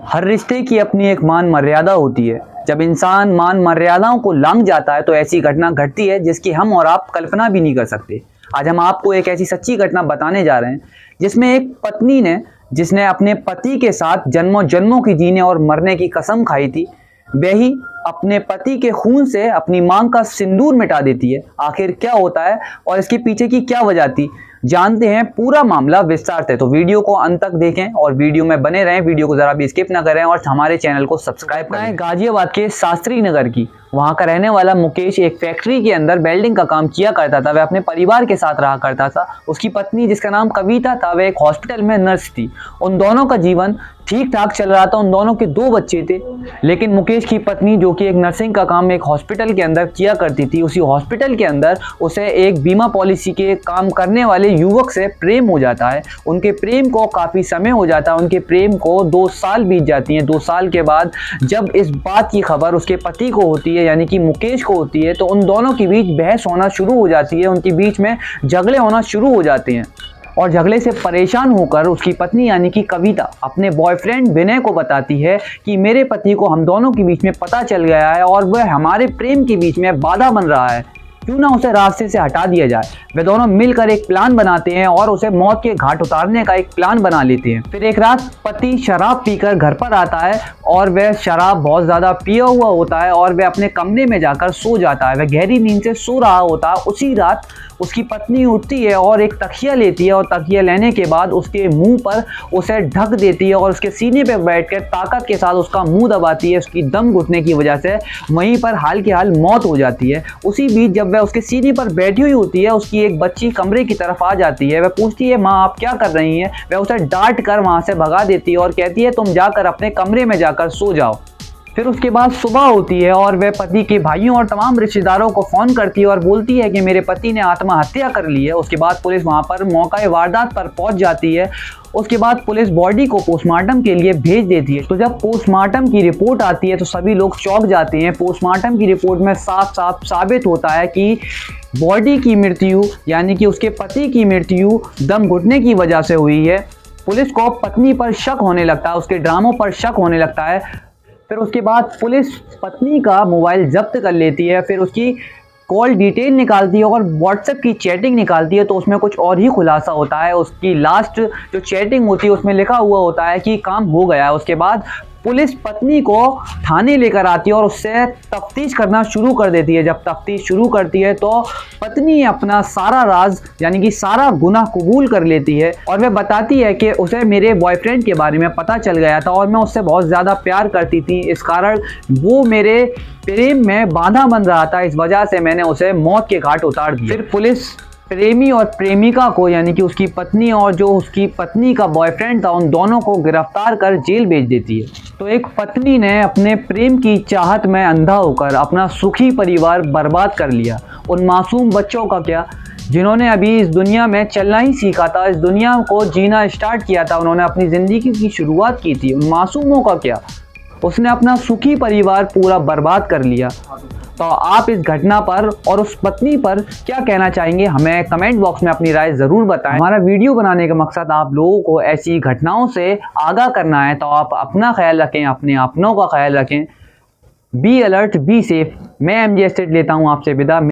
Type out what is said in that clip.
हर रिश्ते की अपनी एक मान मर्यादा होती है। जब इंसान मान मर्यादाओं को लांघ जाता है तो ऐसी घटना घटती है जिसकी हम और आप कल्पना भी नहीं कर सकते। आज हम आपको एक ऐसी सच्ची घटना बताने जा रहे हैं जिसमें एक पत्नी ने जिसने अपने पति के साथ जन्मों जन्मों की जीने और मरने की कसम खाई थी, वही अपने पति के खून से अपनी मांग का सिंदूर मिटा देती है। आखिर क्या होता है और इसके पीछे की क्या वजह थी, जानते हैं पूरा मामला विस्तार से। तो वीडियो को अंत तक देखें और वीडियो में बने रहें, वीडियो को जरा भी स्किप ना करें और हमारे चैनल को सब्सक्राइब करें। गाजियाबाद के शास्त्री नगर की वहां का रहने वाला मुकेश एक फैक्ट्री के अंदर वेल्डिंग का काम किया करता था। वह अपने परिवार के साथ रहा करता था। उसकी पत्नी जिसका नाम कविता था, वह एक हॉस्पिटल में नर्स थी। उन दोनों का जीवन ठीक ठाक चल रहा था। उन दोनों के 2 बच्चे थे। लेकिन मुकेश की पत्नी जो कि एक नर्सिंग का काम एक हॉस्पिटल के अंदर किया करती थी, उसी हॉस्पिटल के अंदर उसे एक बीमा पॉलिसी के काम करने वाले युवक से प्रेम हो जाता है। उनके प्रेम को काफ़ी समय हो जाता है। उनके प्रेम को 2 साल बीत जाती हैं। 2 साल के बाद जब इस बात की खबर उसके पति को होती है, यानी कि मुकेश को होती है, तो उन दोनों के बीच बहस होना शुरू हो जाती है। उनके बीच में झगड़े होना शुरू हो जाते हैं और झगड़े से परेशान होकर उसकी पत्नी यानी कि कविता अपने बॉयफ्रेंड विनय को बताती है कि मेरे पति को हम दोनों के बीच में पता चल गया है और वह हमारे प्रेम के बीच में बाधा बन रहा है, क्यों ना उसे रास्ते से हटा दिया जाए। वे दोनों मिलकर एक प्लान बनाते हैं और उसे मौत के घाट उतारने का एक प्लान बना लेते हैं। फिर एक रात पति शराब पीकर घर पर आता है और वह शराब बहुत ज़्यादा पिया हुआ होता है और वह अपने कमरे में जाकर सो जाता है। वह गहरी नींद से सो रहा होता है। उसी रात उसकी पत्नी उठती है और एक तकिया लेती है और तकिया लेने के बाद उसके मुंह पर उसे ढक देती है और उसके सीने पर बैठकर ताकत के साथ उसका मुंह दबाती है। उसकी दम घुटने की वजह से वहीं पर हाल के हाल मौत हो जाती है। उसी बीच जब वह उसके सीने पर बैठी हुई होती है, उसकी एक बच्ची कमरे की तरफ आ जाती है। वह पूछती है, माँ आप क्या कर रही हैं? वह उसे डांट कर वहां से भगा देती है और कहती है, तुम जाकर अपने कमरे में जाकर सो जाओ। फिर उसके बाद सुबह होती है और वह पति के भाइयों और तमाम रिश्तेदारों को फ़ोन करती है और बोलती है कि मेरे पति ने आत्महत्या कर ली है। उसके बाद पुलिस वहां पर मौका वारदात पर पहुंच जाती है। उसके बाद पुलिस बॉडी को पोस्टमार्टम के लिए भेज देती है। तो जब पोस्टमार्टम की रिपोर्ट आती है तो सभी लोग चौंक जाते हैं। पोस्टमार्टम की रिपोर्ट में साफ साफ साबित होता है कि बॉडी की मृत्यु यानी कि उसके पति की मृत्यु दम घुटने की वजह से हुई है। पुलिस को पत्नी पर शक होने लगता है, उसके ड्रामों पर शक होने लगता है। फिर उसके बाद पुलिस पत्नी का मोबाइल जब्त कर लेती है। फिर उसकी कॉल डिटेल निकालती है और व्हाट्सएप की चैटिंग निकालती है। तो उसमें कुछ और ही खुलासा होता है। उसकी लास्ट जो चैटिंग होती है उसमें लिखा हुआ होता है कि काम हो गया है। उसके बाद पुलिस पत्नी को थाने लेकर आती है और उससे तफ्तीश करना शुरू कर देती है। जब तफ्तीश शुरू करती है तो पत्नी अपना सारा राज यानी कि सारा गुनाह कबूल कर लेती है और वह बताती है कि उसे मेरे बॉयफ्रेंड के बारे में पता चल गया था और मैं उससे बहुत ज़्यादा प्यार करती थी। इस कारण वो मेरे प्रेम में बाधा बन रहा था, इस वजह से मैंने उसे मौत के घाट उतार दिया। फिर पुलिस प्रेमी और प्रेमिका को यानी कि उसकी पत्नी और जो उसकी पत्नी का बॉयफ्रेंड था, उन दोनों को गिरफ्तार कर जेल भेज देती है। तो एक पत्नी ने अपने प्रेम की चाहत में अंधा होकर अपना सुखी परिवार बर्बाद कर लिया। उन मासूम बच्चों का क्या, जिन्होंने अभी इस दुनिया में चलना ही सीखा था, इस दुनिया को जीना स्टार्ट किया था, उन्होंने अपनी ज़िंदगी की शुरुआत की थी, उन मासूमों का क्या? उसने अपना सुखी परिवार पूरा बर्बाद कर लिया। तो आप इस घटना पर और उस पत्नी पर क्या कहना चाहेंगे, हमें कमेंट बॉक्स में अपनी राय ज़रूर बताएं। हमारा वीडियो बनाने का मकसद आप लोगों को ऐसी घटनाओं से आगाह करना है। तो आप अपना ख्याल रखें, अपने अपनों का ख्याल रखें। Be alert, be safe. मैं MJ एस्टेट लेता हूँ आपसे विदा।